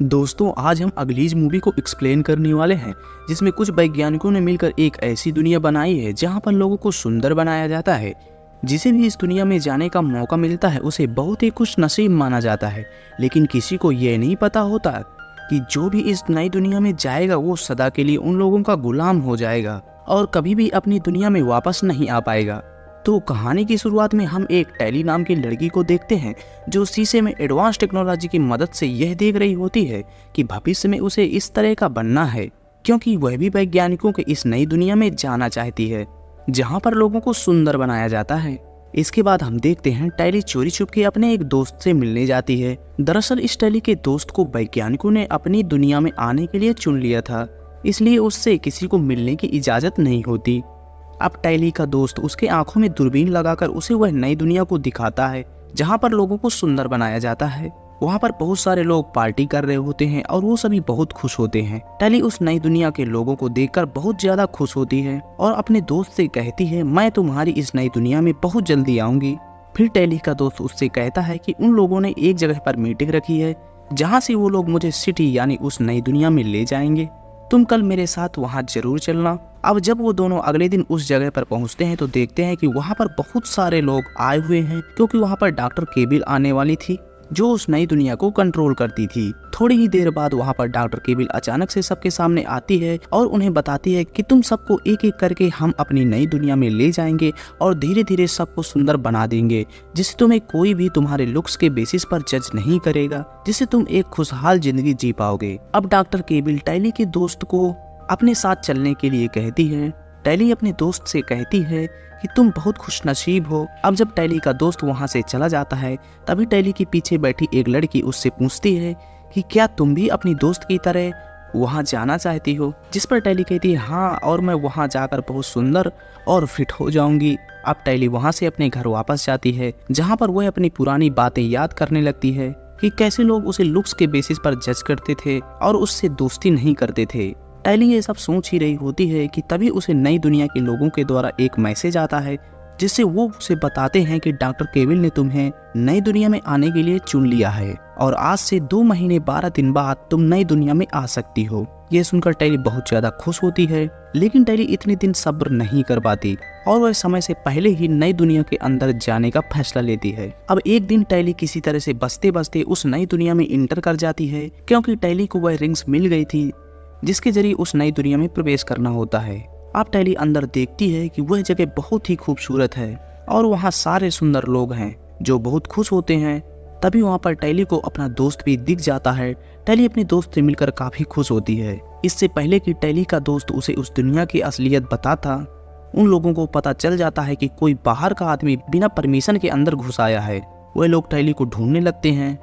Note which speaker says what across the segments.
Speaker 1: दोस्तों, आज हम अगलीज मूवी को एक्सप्लेन करने वाले हैं, जिसमें कुछ वैज्ञानिकों ने मिलकर एक ऐसी दुनिया बनाई है जहां पर लोगों को सुंदर बनाया जाता है। जिसे भी इस दुनिया में जाने का मौका मिलता है उसे बहुत ही खुश नसीब माना जाता है। लेकिन किसी को यह नहीं पता होता कि जो भी इस नई दुनिया में जाएगा वो सदा के लिए उन लोगों का गुलाम हो जाएगा और कभी भी अपनी दुनिया में वापस नहीं आ पाएगा। तो कहानी की शुरुआत में हम एक टैली नाम की लड़की को देखते हैं, जो शीशे में एडवांस टेक्नोलॉजी की मदद से यह देख रही होती है कि भविष्य में उसे इस तरह का बनना है, क्योंकि वह भी वैज्ञानिकों के इस नई दुनिया में जाना चाहती है जहां पर लोगों को सुंदर बनाया जाता है। इसके बाद हम देखते हैं टैली चोरी छुपके अपने एक दोस्त से मिलने जाती है। दरअसल इस टैली के दोस्त को वैज्ञानिकों ने अपनी दुनिया में आने के लिए चुन लिया था, इसलिए उससे किसी को मिलने की इजाजत नहीं होती। अब टैली का दोस्त उसके आंखों में दूरबीन लगाकर उसे वह नई दुनिया को दिखाता है जहां पर लोगों को सुंदर बनाया जाता है। वहां पर बहुत सारे लोग पार्टी कर रहे होते हैं और वो सभी बहुत खुश होते हैं। टैली उस नई दुनिया के लोगों को देखकर बहुत ज्यादा खुश होती है और अपने दोस्त से कहती है, मैं तुम्हारी इस नई दुनिया में बहुत जल्दी आऊंगी। फिर टैली का दोस्त उससे कहता है कि उन लोगों ने एक जगह पर मीटिंग रखी है जहाँ से वो लोग मुझे सिटी यानी उस नई दुनिया में ले जाएंगे। तुम कल मेरे साथ वहां जरूर चलना। अब जब वो दोनों अगले दिन उस जगह पर पहुंचते हैं तो देखते हैं कि वहां पर बहुत सारे लोग आए हुए हैं, क्योंकि वहां पर डॉक्टर केबिल आने वाली थी जो उस नई दुनिया को कंट्रोल करती थी। थोड़ी ही देर बाद वहां पर डॉक्टर केबिल अचानक से सबके सामने आती है और उन्हें बताती है कि तुम सबको एक एक करके हम अपनी नई दुनिया में ले जाएंगे और धीरे धीरे सबको सुंदर बना देंगे, जिससे तुम्हें कोई भी तुम्हारे लुक्स के बेसिस पर जज नहीं करेगा, जिससे तुम एक खुशहाल जिंदगी जी पाओगे। अब डॉक्टर केबिल टैली के दोस्त को अपने साथ चलने के लिए कहती है। टैली अपने दोस्त से कहती है कि तुम बहुत खुशनसीब हो। अब जब टैली का दोस्त वहां से चला जाता है तभी टैली के पीछे बैठी एक लड़की उससे पूछती है कि क्या तुम भी अपनी दोस्त की तरह वहां जाना चाहती हो, जिस पर टैली कहती है हाँ, और मैं वहां जाकर बहुत सुंदर और फिट हो जाऊंगी। अब टैली वहां से अपने घर वापस जाती है जहां पर वह अपनी पुरानी बातें याद करने लगती है कि कैसे लोग उसे लुक्स के बेसिस पर जज करते थे और उससे दोस्ती नहीं करते थे। टैली ये सब सोच ही रही होती है कि तभी उसे नई दुनिया के लोगों के द्वारा एक मैसेज आता है, जिससे वो उसे बताते हैं कि डॉक्टर केबिल ने तुम्हें नई दुनिया में आने के लिए चुन लिया है और आज से 2 महीने 12 दिन बाद तुम नई दुनिया में आ सकती हो। ये सुनकर टैली बहुत ज्यादा खुश होती है, लेकिन टैली इतने दिन सब्र नहीं कर पाती और वह समय से पहले ही नई दुनिया के अंदर जाने का फैसला लेती है। अब एक दिन टैली किसी तरह से बचते बचते उस नई दुनिया में इंटर कर जाती है, क्योंकि टैली को वह रिंग्स मिल गई थी जिसके जरिए उस नई दुनिया में प्रवेश करना होता है। अब टैली अंदर देखती है कि वह जगह बहुत ही खूबसूरत है और वहाँ सारे सुंदर लोग हैं जो बहुत खुश होते हैं। तभी वहाँ पर टैली को अपना दोस्त भी दिख जाता है। टैली अपने दोस्त से मिलकर काफी खुश होती है। इससे पहले कि टैली का दोस्त उसे उस दुनिया की असलियत बताता, उन लोगों को पता चल जाता है कि कोई बाहर का आदमी बिना परमिशन के अंदर घुस आया है। वह लोग टैली को ढूंढने लगते हैं।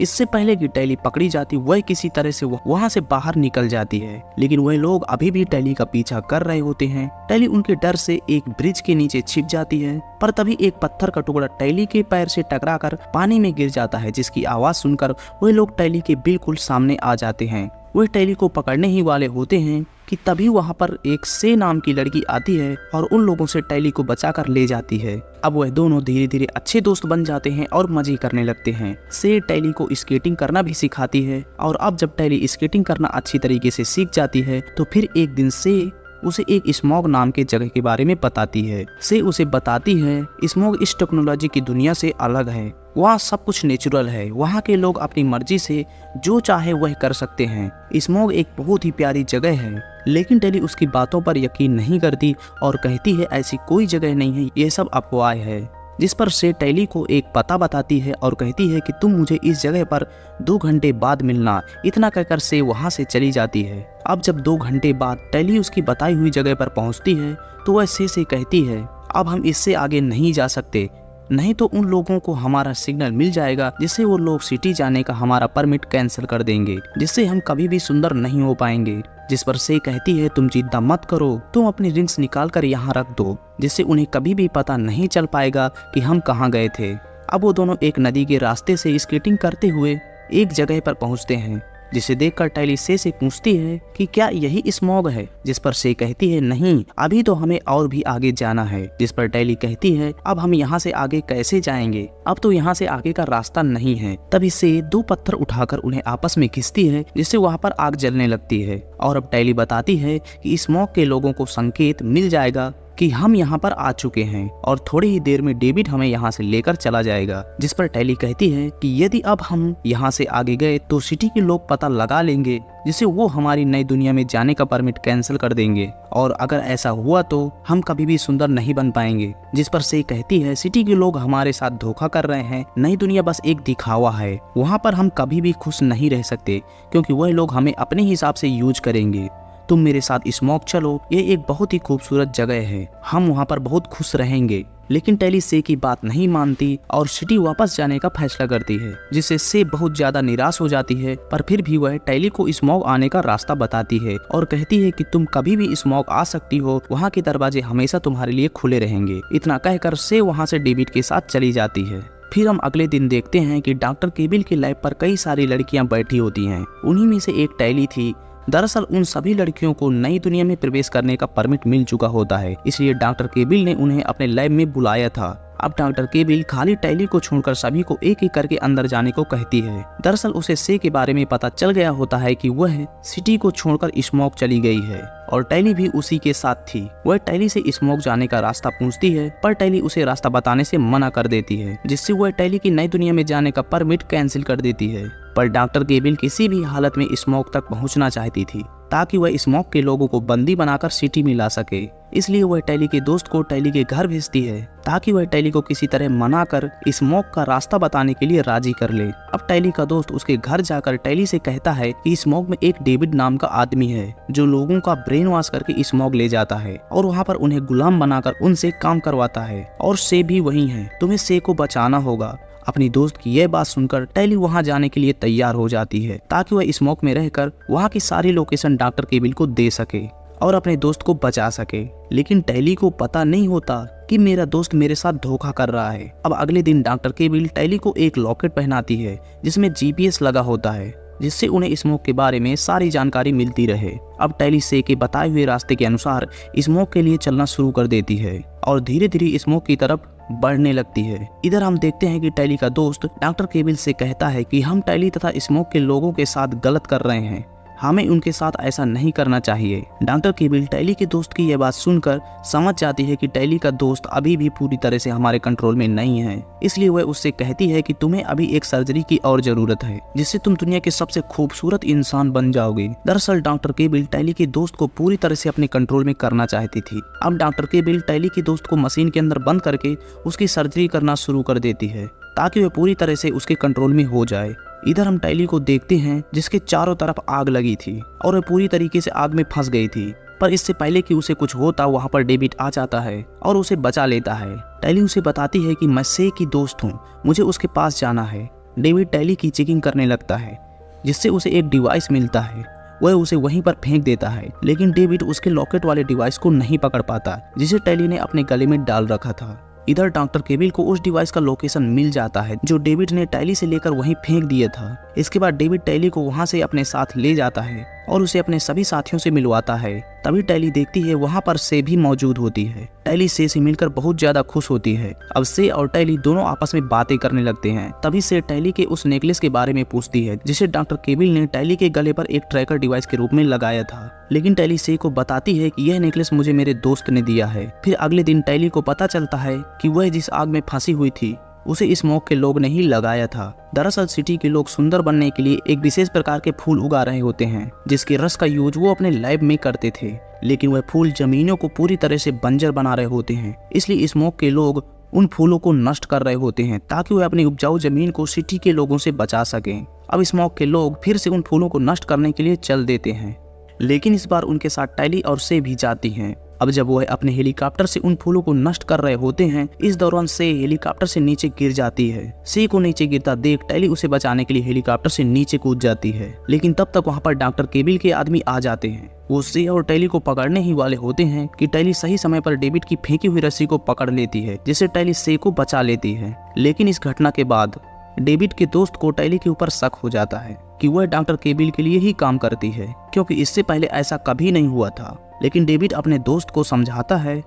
Speaker 1: इससे पहले कि टैली पकड़ी जाती वह किसी तरह से वहां से बाहर निकल जाती है, लेकिन वह लोग अभी भी टैली का पीछा कर रहे होते हैं। टैली उनके डर से एक ब्रिज के नीचे छिप जाती है, पर तभी एक पत्थर का टुकड़ा टैली के पैर से टकराकर पानी में गिर जाता है, जिसकी आवाज सुनकर वह लोग टैली के बिल्कुल सामने आ जाते हैं। वह टैली को पकड़ने ही वाले होते हैं कि तभी वहां पर एक से नाम की लड़की आती है और उन लोगों से टैली को बचाकर ले जाती है। अब वह दोनों धीरे धीरे अच्छे दोस्त बन जाते हैं और मजे करने लगते हैं। से टैली को स्केटिंग करना भी सिखाती है और अब जब टैली स्केटिंग करना अच्छी तरीके से सीख जाती है तो फिर एक दिन से उसे एक स्मॉग नाम के जगह के बारे में बताती है। से उसे बताती है स्मॉग इस टेक्नोलॉजी की दुनिया से अलग है, वहाँ सब कुछ नेचुरल है, वहाँ के लोग अपनी मर्जी से जो चाहे वह कर सकते हैं। स्मॉग एक बहुत ही प्यारी जगह है, लेकिन टैली उसकी बातों पर यकीन नहीं करती और कहती है ऐसी कोई जगह नहीं है, ये सब अफवाह है। जिस पर से टैली को एक पता बताती है और कहती है कि तुम मुझे इस जगह पर 2 घंटे बाद मिलना। इतना कहकर से वहां से चली जाती है। अब जब 2 घंटे बाद टैली उसकी बताई हुई जगह पर पहुंचती है तो वह से कहती है अब हम इससे आगे नहीं जा सकते, नहीं तो उन लोगों को हमारा सिग्नल मिल जाएगा जिससे वो लोग सिटी जाने का हमारा परमिट कैंसिल कर देंगे, जिससे हम कभी भी सुंदर नहीं हो पाएंगे। जिस पर से कहती है तुम चिंता मत करो, तुम अपनी रिंग्स निकाल कर यहाँ रख दो, जिससे उन्हें कभी भी पता नहीं चल पाएगा कि हम कहाँ गए थे। अब वो दोनों एक नदी के रास्ते से स्केटिंग करते हुए एक जगह पर पहुँचते हैं जिसे देखकर टैली से पूछती है कि क्या यही स्मॉग है, जिस पर से कहती है नहीं, अभी तो हमें और भी आगे जाना है। जिस पर टैली कहती है अब हम यहाँ से आगे कैसे जाएंगे, अब तो यहाँ से आगे का रास्ता नहीं है। तभी से 2 पत्थर उठाकर उन्हें आपस में खींचती है, जिससे वहाँ पर आग जलने लगती है। और अब टैली बताती है कि स्मॉग के लोगों को संकेत मिल जाएगा कि हम यहाँ पर आ चुके हैं और थोड़ी ही देर में डेविड हमें यहाँ से लेकर चला जाएगा। जिस पर टैली कहती है कि यदि अब हम यहाँ से आगे गए तो सिटी के लोग पता लगा लेंगे, जिससे वो हमारी नई दुनिया में जाने का परमिट कैंसिल कर देंगे और अगर ऐसा हुआ तो हम कभी भी सुंदर नहीं बन पाएंगे। जिस पर से कहती है सिटी के लोग हमारे साथ धोखा कर रहे हैं, नई दुनिया बस एक दिखावा है, वहाँ पर हम कभी भी खुश नहीं रह सकते क्योंकि वह लोग हमें अपने हिसाब से यूज करेंगे। तुम मेरे साथ स्मॉग चलो, ये एक बहुत ही खूबसूरत जगह है, हम वहाँ पर बहुत खुश रहेंगे। लेकिन टैली से की बात नहीं मानती और सिटी वापस जाने का फैसला करती है, जिससे से बहुत ज्यादा निराश हो जाती है। पर फिर भी वह टैली को स्मॉग आने का रास्ता बताती है और कहती है कि तुम कभी भी स्मॉग आ सकती हो, वहाँ के दरवाजे हमेशा तुम्हारे लिए खुले रहेंगे। इतना कहकर से वहाँ से डेविड के साथ चली जाती है। फिर हम अगले दिन देखते हैं कि डॉक्टर केबिल के लैब पर कई सारी लड़कियां बैठी होती हैं। उन्हीं में से एक टैली थी। दरअसल उन सभी लड़कियों को नई दुनिया में प्रवेश करने का परमिट मिल चुका होता है, इसलिए डॉक्टर केबिल ने उन्हें अपने लैब में बुलाया था। अब डॉक्टर केबिल खाली टैली को छोड़कर सभी को एक एक करके अंदर जाने को कहती है। दरअसल उसे से के बारे में पता चल गया होता है कि वह सिटी को छोड़कर स्मॉग चली गई है और टैली भी उसी के साथ थी। वह टैली से स्मॉग जाने का रास्ता पूछती है, पर टैली उसे रास्ता बताने से मना कर देती है, जिससे वह टैली की नई दुनिया में जाने का परमिट कैंसिल कर देती है। पर डॉक्टर केबिल किसी भी हालत में स्मॉग तक पहुंचना चाहती थी ताकि वह स्मॉग के लोगों को बंदी बनाकर सिटी में ला सके। इसलिए वह टैली के दोस्त को टैली के घर भेजती है ताकि वह टैली को किसी तरह मनाकर स्मॉग का रास्ता बताने के लिए राजी कर ले। अब टैली का दोस्त उसके घर जाकर टैली से कहता है कि स्मॉग में एक डेविड नाम का आदमी है जो लोगों का ब्रेन वॉश करके स्मॉग ले जाता है और वहाँ पर उन्हें गुलाम बनाकर उनसे काम करवाता है और से भी वही है, तुम्हें से को बचाना होगा। अपनी दोस्त की यह बात सुनकर टैली वहां जाने के लिए तैयार हो जाती है ताकि वह स्मॉग में रहकर वहां की सारी लोकेशन डॉक्टर केबिल को दे सके और अपने दोस्त को बचा सके। लेकिन टैली को पता नहीं होता कि मेरा दोस्त मेरे साथ धोखा कर रहा है। अब अगले दिन डॉक्टर केबिल टैली को एक लॉकेट पहनाती है जिसमें GPS लगा होता है, जिससे उन्हें स्मॉग के बारे में सारी जानकारी मिलती रहे। अब टैली से के बताए हुए रास्ते के अनुसार स्मॉग के लिए चलना शुरू कर देती है और धीरे धीरे स्मॉग की तरफ बढ़ने लगती है। इधर हम देखते हैं कि टैली का दोस्त डॉक्टर केबिल से कहता है कि हम टैली तथा स्मॉग के लोगों के साथ गलत कर रहे हैं, हमें उनके साथ ऐसा नहीं करना चाहिए। डॉक्टर केबिल टैली के दोस्त की यह बात सुनकर समझ जाती है कि टैली का दोस्त अभी भी पूरी तरह से हमारे कंट्रोल में नहीं है, इसलिए वह उससे कहती है कि तुम्हें अभी एक सर्जरी की और जरूरत है जिससे तुम दुनिया के सबसे खूबसूरत इंसान बन जाओगे। दरअसल डॉक्टर केबिल टैली के दोस्त को पूरी तरह से अपने कंट्रोल में करना चाहती थी। अब डॉक्टर केबिल टैली के दोस्त को मशीन के अंदर बंद करके उसकी सर्जरी करना शुरू कर देती है ताकि वह पूरी तरह से उसके कंट्रोल में हो जाए। इधर हम टैली को देखते हैं जिसके चारों तरफ आग लगी थी और वह पूरी तरीके से आग में फंस गई थी। पर इससे पहले कि उसे कुछ होता वहां पर डेविड आ जाता है और उसे बचा लेता है। टैली उसे बताती है कि मैं से की दोस्त हूँ, मुझे उसके पास जाना है। डेविड टैली की चेकिंग करने लगता है जिससे उसे एक डिवाइस मिलता है, वह उसे वहीं पर फेंक देता है। लेकिन डेविड उसके लॉकेट वाले डिवाइस को नहीं पकड़ पाता जिसे टैली ने अपने गले में डाल रखा था। इधर डॉक्टर केबिल को उस डिवाइस का लोकेशन मिल जाता है जो डेविड ने टैली से लेकर वहीं फेंक दिया था। इसके बाद डेविड टैली को वहां से अपने साथ ले जाता है और उसे अपने सभी साथियों से मिलवाता है। तभी टैली देखती है वहां पर से भी मौजूद होती है। टैली से मिलकर बहुत ज्यादा खुश होती है। अब से और टैली दोनों आपस में बातें करने लगते हैं। तभी से टैली के उस नेकलेस के बारे में पूछती है जिसे डॉक्टर केबिल ने टैली के गले पर एक ट्रैकर डिवाइस के रूप में लगाया था। लेकिन टैली से को बताती है कि यह नेकलेस मुझे मेरे दोस्त ने दिया है। फिर अगले दिन टैली को पता चलता है कि वह जिस आग में फंसी हुई थी उसे स्मॉग के लोग ने ही लगाया था। दरअसल सिटी के लोग सुंदर बनने के लिए एक विशेष प्रकार के फूल उगा रहे होते हैं जिसके रस का यूज वो अपने लैब में करते थे, लेकिन वह फूल जमीनों को पूरी तरह से बंजर बना रहे होते हैं। इसलिए स्मॉग के लोग उन फूलों को नष्ट कर रहे होते हैं ताकि वह अपनी उपजाऊ जमीन को सिटी के लोगों से बचा सकें। अब स्मॉग के लोग फिर से उन फूलों को नष्ट करने के लिए चल देते हैं, लेकिन इस बार उनके साथ टैली और से भी जाती हैं। अब जब वह अपने हेलीकॉप्टर से उन फूलों को नष्ट कर रहे होते हैं, इस दौरान से हेलीकॉप्टर से नीचे गिर जाती है। से को नीचे गिरता देख टैली उसे बचाने के लिए हेलीकॉप्टर से नीचे कूद जाती है, लेकिन तब तक वहां पर डॉक्टर केबिल के आदमी आ जाते हैं। वो से और टैली को पकड़ने ही वाले होते हैं कि टैली सही समय पर डेविड की फेंकी हुई रस्सी को पकड़ लेती है जिससे टैली से को बचा लेती है। लेकिन इस घटना के बाद डेविड के दोस्त को टैली के ऊपर शक हो जाता है कि वह डॉक्टर केबिल के लिए ही काम करती है, क्योंकि इससे पहले ऐसा कभी नहीं हुआ था। लेकिन डेविड अपने दोस्त को समझाता है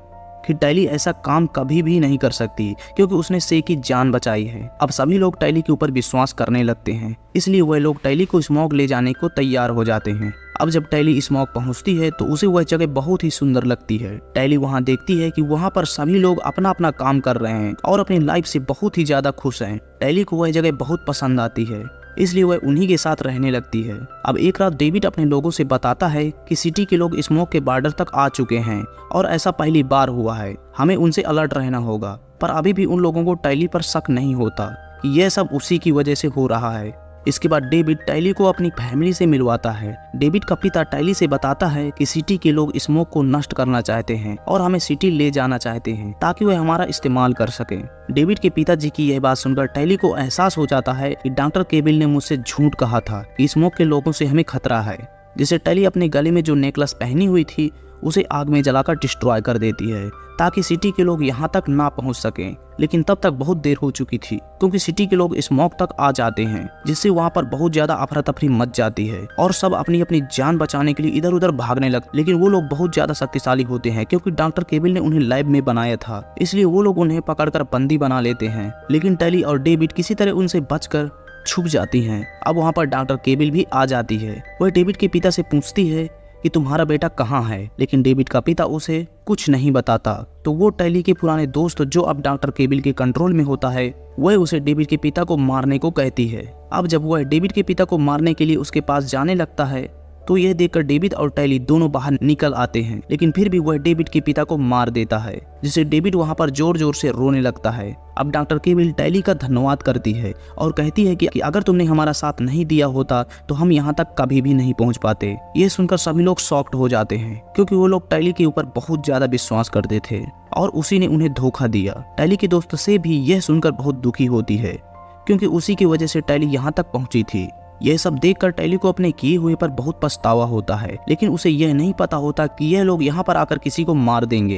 Speaker 1: कि टैली ऐसा काम कभी भी नहीं कर सकती, क्योंकि उसने से की जान बचाई है। अब सभी लोग टैली के ऊपर विश्वास करने लगते हैं, इसलिए वह लोग टैली को स्मॉग ले जाने को तैयार हो जाते हैं। अब जब टैली स्मॉग पहुंचती है तो उसे वह जगह बहुत ही सुंदर लगती है। टैली वहां देखती है कि वहां पर सभी लोग अपना अपना काम कर रहे हैं और अपनी लाइफ से बहुत ही ज्यादा खुश हैं। टैली को वह जगह बहुत पसंद आती है, इसलिए वह उन्हीं के साथ रहने लगती है। अब एक रात डेविड अपने लोगों से बताता है कि सिटी के लोग स्मोक के बॉर्डर तक आ चुके हैं और ऐसा पहली बार हुआ है, हमें उनसे अलर्ट रहना होगा। पर अभी भी उन लोगों को टैली पर शक नहीं होता कि यह सब उसी की वजह से हो रहा है। इसके बाद डेविड टैली को अपनी फैमिली से मिलवाता है। डेविड का पिता टैली से बताता है कि सिटी के लोग स्मोक को नष्ट करना चाहते हैं और हमें सिटी ले जाना चाहते हैं ताकि वह हमारा इस्तेमाल कर सके। डेविड के पिताजी की यह बात सुनकर टैली को एहसास हो जाता है कि डॉक्टर केबिल ने मुझसे झूठ कहा था कि स्मोक के लोगों से हमें खतरा है, जिसे टैली अपने गले में जो नेकलेस पहनी हुई थी उसे आग में जलाकर डिस्ट्रॉय कर देती है ताकि सिटी के लोग यहाँ तक ना पहुँच सकें। लेकिन तब तक बहुत देर हो चुकी थी, क्योंकि सिटी के लोग स्मोक तक आ जाते हैं, जिससे वहाँ पर बहुत ज्यादा अफरा तफरी मच जाती है और सब अपनी अपनी जान बचाने के लिए इधर उधर भागने लगते। लेकिन वो लोग बहुत ज्यादा शक्तिशाली होते हैं, क्योंकि डॉक्टर केबिल ने उन्हें लैब में बनाया था, इसलिए वो लोग उन्हें पकड़कर बंदी बना लेते हैं। लेकिन टैली और डेविड किसी तरह उनसे बचकर छुप जाती हैं। अब वहाँ पर डॉक्टर केबिल भी आ जाती है। वह डेविड के पिता से पूछती है कि तुम्हारा बेटा कहाँ है, लेकिन डेविड का पिता उसे कुछ नहीं बताता। तो वो टैली के पुराने दोस्त जो अब डॉक्टर केबिल के कंट्रोल में होता है, वह उसे डेविड के पिता को मारने को कहती है। अब जब वह डेविड के पिता को मारने के लिए उसके पास जाने लगता है तो यह देखकर डेविड और टैली दोनों बाहर निकल आते हैं, लेकिन फिर भी वह डेविड के पिता को मार देता है, जिससे डेविड वहां पर जोर जोर से रोने लगता है। अब डॉक्टर केबिल टैली का धन्यवाद करती है और कहती है कि अगर तुमने हमारा साथ नहीं दिया होता तो हम यहाँ तक कभी भी नहीं पहुँच पाते। ये सुनकर सभी लोग शॉक्ड हो जाते हैं, क्योंकि वो लोग टैली के ऊपर बहुत ज्यादा विश्वास करते थे और उसी ने उन्हें धोखा दिया। टैली के दोस्त से भी यह सुनकर बहुत दुखी होती है, क्योंकि उसी की वजह से टैली यहाँ तक पहुंची थी। यह सब देखकर टैली को अपने किए हुए पर बहुत पछतावा होता है, लेकिन उसे यह नहीं पता होता कि यह लोग यहाँ पर आकर किसी को मार देंगे।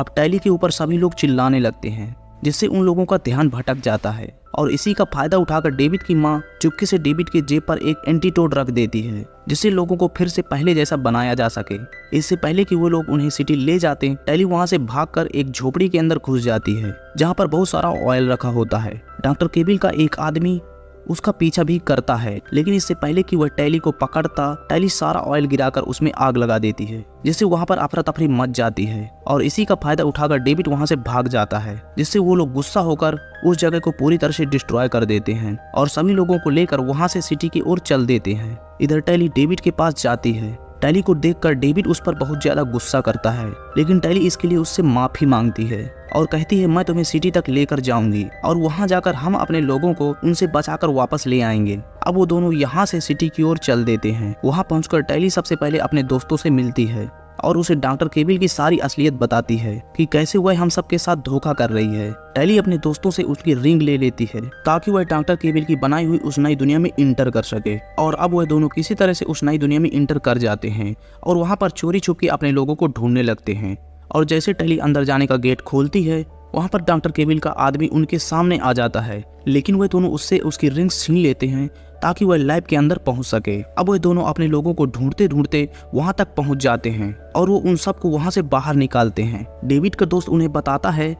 Speaker 1: अब टैली के ऊपर सभी लोग चिल्लाने लगते हैं, जिससे उन लोगों का ध्यान भटक जाता है और इसी का फायदा उठाकर डेविड की माँ चुपके से डेविड के जेब पर एक एंटीटोड रख देती है, जिससे लोगों को फिर से पहले जैसा बनाया जा सके। इससे पहले कि वो लोग उन्हें सिटी ले जाते, टैली वहाँ से भागकर एक झोपड़ी के अंदर घुस जाती है, जहाँ पर बहुत सारा ऑयल रखा होता है। डॉक्टर केबिल का एक आदमी उसका पीछा भी करता है, लेकिन इससे पहले कि वह टैली को पकड़ता, टैली सारा ऑयल गिराकर उसमें आग लगा देती है, जिससे वहां पर अफरा तफरी मच जाती है और इसी का फायदा उठाकर डेविड वहां से भाग जाता है, जिससे वो लोग गुस्सा होकर उस जगह को पूरी तरह से डिस्ट्रॉय कर देते हैं और सभी लोगों को लेकर वहां से सिटी की ओर चल देते हैं। इधर टैली डेविड के पास जाती है। टैली को देखकर डेविड उस पर बहुत ज्यादा गुस्सा करता है, लेकिन टैली इसके लिए उससे माफी मांगती है और कहती है मैं तुम्हें सिटी तक लेकर जाऊंगी और वहां जाकर हम अपने लोगों को उनसे बचाकर वापस ले आएंगे। अब वो दोनों यहाँ से सिटी की ओर चल देते हैं। वहां पहुंचकर टैली सबसे पहले अपने दोस्तों से मिलती है और उसे डॉक्टर केबिल की सारी असलियत बताती है कि कैसे वह हम सबके साथ धोखा कर रही है। टैली अपने दोस्तों से उसकी रिंग ले लेती है ताकि वह डॉक्टर केबिल की बनाई हुई उस नई दुनिया में इंटर कर सके और अब वह दोनों किसी तरह से उस नई दुनिया में इंटर कर जाते हैं और वहां पर चोरी छुप के अपने लोगों को ढूंढने लगते हैं। और जैसे टैली अंदर जाने का गेट खोलती है, वहां पर डॉक्टर केबिल का आदमी उनके सामने आ जाता है, लेकिन वह दोनों उससे उसकी रिंग छीन लेते हैं ताकि वह लैब के अंदर पहुंच सके। अब वह दोनों अपने लोगों को ढूंढते ढूंढते वहां तक पहुंच जाते हैं और वो उन सबको वहां से बाहर निकालते हैं। डेविड का दोस्त उन्हें बताता है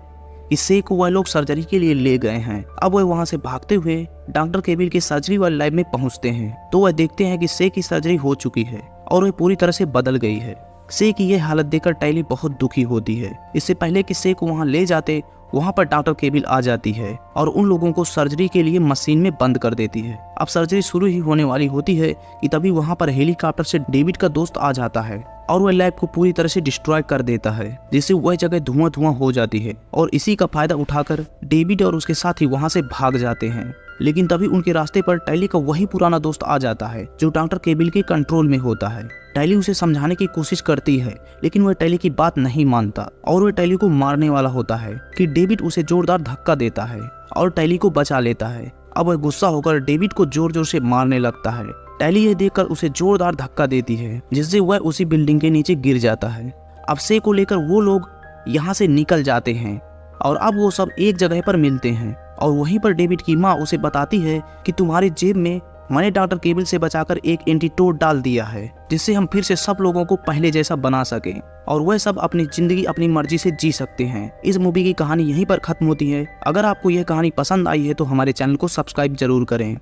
Speaker 1: कि से को वह लोग सर्जरी के लिए ले गए हैं। अब वह वहां से भागते हुए डॉक्टर केबिल की सर्जरी वाले लैब में पहुंचते हैं तो वह देखते हैं कि से की सर्जरी हो चुकी है और वह पूरी तरह से बदल गई है। से की यह हालत देखकर टैली बहुत दुखी होती है। इससे पहले कि से को वहां ले जाते, वहां पर डॉक्टर केबिल आ जाती है और उन लोगों को सर्जरी के लिए मशीन में बंद कर देती है। अब सर्जरी शुरू ही होने वाली होती है कि तभी वहां पर हेलीकॉप्टर से डेविड का दोस्त आ जाता है और वह लैब को पूरी तरह से डिस्ट्रॉय कर देता है, जिससे वह जगह धुआं धुआं हो जाती है और इसी का फायदा उठाकर डेविड और उसके साथी वहां से भाग जाते हैं। लेकिन तभी उनके रास्ते पर टैली का वही पुराना दोस्त आ जाता है जो डॉक्टर केबिल के कंट्रोल में होता है। टैली उसे समझाने की कोशिश करती है, लेकिन वह टैली की बात नहीं मानता और वह टैली को मारने वाला होता है कि डेविड उसे जोरदार धक्का देता है और टैली को बचा लेता है। अब वह गुस्सा होकर डेविड को जोर जोर से मारने लगता है। टैली यह देखकर उसे जोरदार धक्का देती है, जिससे वह उसी बिल्डिंग के नीचे गिर जाता है। अब से को लेकर वो लोग यहाँ से निकल जाते हैं और अब वो सब एक जगह पर मिलते हैं और वहीं पर डेविड की माँ उसे बताती है कि तुम्हारी जेब में मैंने डॉक्टर केबिल से बचाकर एक एंटीटोड डाल दिया है, जिससे हम फिर से सब लोगों को पहले जैसा बना सकें और वह सब अपनी जिंदगी अपनी मर्जी से जी सकते हैं। इस मूवी की कहानी यहीं पर खत्म होती है। अगर आपको यह कहानी पसंद आई है तो हमारे चैनल को सब्सक्राइब जरूर करें।